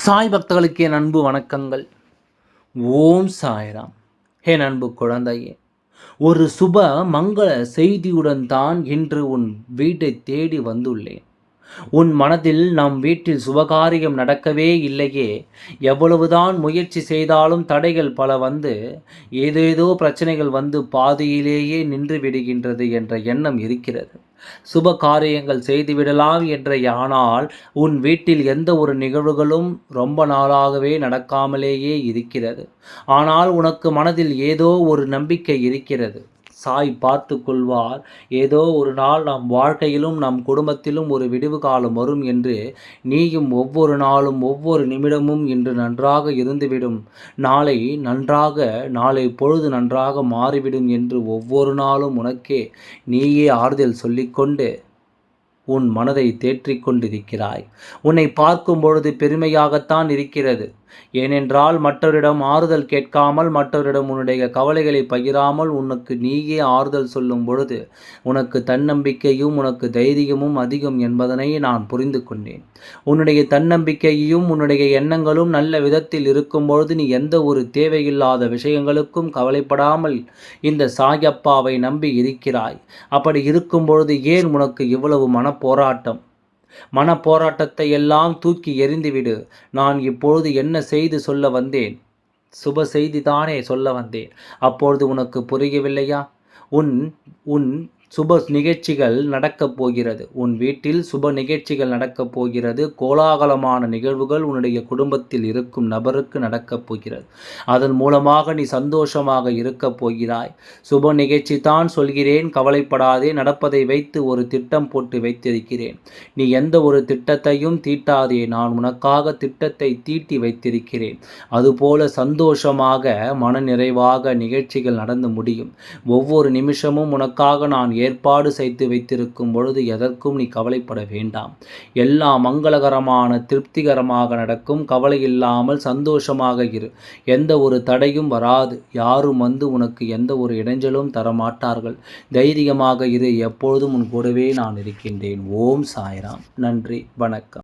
சாய் பக்தர்களுக்கு என் அன்பு வணக்கங்கள். ஓம் சாய்ராம். என் அன்பு குழந்தையே, ஒரு சுப மங்கள செய்தியுடன் தான் இன்று உன் வீட்டை தேடி வந்துள்ளேன். உன் மனதில் நம் வீட்டில் சுபகாரியம் நடக்கவே இல்லையே, எவ்வளவுதான் முயற்சி செய்தாலும் தடைகள் பல வந்து ஏதேதோ பிரச்சனைகள் வந்து பாதியிலேயே நின்று விடுகின்றது என்ற எண்ணம் இருக்கிறது. சுப காரியங்கள் செய்துவிடலாம் என்ற, ஆனால் உன் வீட்டில் எந்த ஒரு நிகழ்வுகளும் ரொம்ப நாளாகவே நடக்காமலேயே இருக்கிறது. ஆனால் உனக்கு மனதில் ஏதோ ஒரு நம்பிக்கை இருக்கிறது. சாய் பார்த்து கொள்வார். ஏதோ ஒரு நாள் நம் வாழ்க்கையிலும் நம் குடும்பத்திலும் ஒரு விடிவு காலம் வரும் என்று நீயும் ஒவ்வொரு நாளும் ஒவ்வொரு நிமிடமும் இன்று நன்றாக இருந்துவிடும், நாளை பொழுது நன்றாக மாறிவிடும் என்று ஒவ்வொரு நாளும் உனக்கே நீயே ஆறுதல் சொல்லிக்கொண்டு உன் மனதை தேற்றிக் கொண்டிருக்கிறாய். உன்னை பார்க்கும் பொழுது பெருமையாகத்தான் இருக்கிறது. ஏனென்றால் மற்றவரிடம் ஆறுதல் கேட்காமல், மற்றவரிடம் உன்னுடைய கவலைகளை பகிராமல் உனக்கு நீயே ஆறுதல் சொல்லும் பொழுது உனக்கு தன்னம்பிக்கையும் உனக்கு தைரியமும் அதிகம் என்பதனை நான் புரிந்து கொண்டேன். உன்னுடைய தன்னம்பிக்கையும் உன்னுடைய எண்ணங்களும் நல்ல விதத்தில் இருக்கும் பொழுது நீ எந்த ஒரு தேவையில்லாத விஷயங்களுக்கும் கவலைப்படாமல் இந்த சாயப்பாவை நம்பி இருக்கிறாய். அப்படி இருக்கும் பொழுது ஏன் உனக்கு இவ்வளவு மனப்போராட்டத்தை எல்லாம் தூக்கி எறிந்துவிடு. நான் இப்பொழுது என்ன செய்து சொல்ல வந்தேன்? சுப செய்தி தானே சொல்ல வந்தேன். அப்பொழுது உனக்கு புரியவில்லையா? உன் உன் சுப நிகழ்ச்சிகள் நடக்கப் போகிறது. உன் வீட்டில் சுப நிகழ்ச்சிகள் நடக்கப் போகிறது. கோலாகலமான நிகழ்வுகள் உன்னுடைய குடும்பத்தில் இருக்கும் நபருக்கு நடக்கப் போகிறது. அதன் மூலமாக நீ சந்தோஷமாக இருக்கப் போகிறாய். சுப நிகழ்ச்சி தான் சொல்கிறேன், கவலைப்படாதே. நடப்பதை வைத்து ஒரு திட்டம் போட்டு வைத்திருக்கிறேன். நீ எந்த ஒரு திட்டத்தையும் தீட்டாதே. நான் உனக்காக திட்டத்தை தீட்டி வைத்திருக்கிறேன். அதுபோல சந்தோஷமாக மனநிறைவாக நிகழ்ச்சிகள் நடந்து முடியும். ஒவ்வொரு நிமிஷமும் உனக்காக நான் ஏற்பாடு செய்து வைத்திருக்கும் பொழுது எதற்கும் நீ கவலைப்பட வேண்டாம். எல்லாம் மங்களகரமான திருப்திகரமாக நடக்கும். கவலை இல்லாமல் சந்தோஷமாக இரு. எந்த ஒரு தடையும் வராது. யாரும் வந்து உனக்கு எந்த ஒரு இடைஞ்சலும் தரமாட்டார்கள். தைரியமாக இரு. எப்பொழுதும் உன் கூடவே நான் இருக்கின்றேன். ஓம் சாய்ராம். நன்றி, வணக்கம்.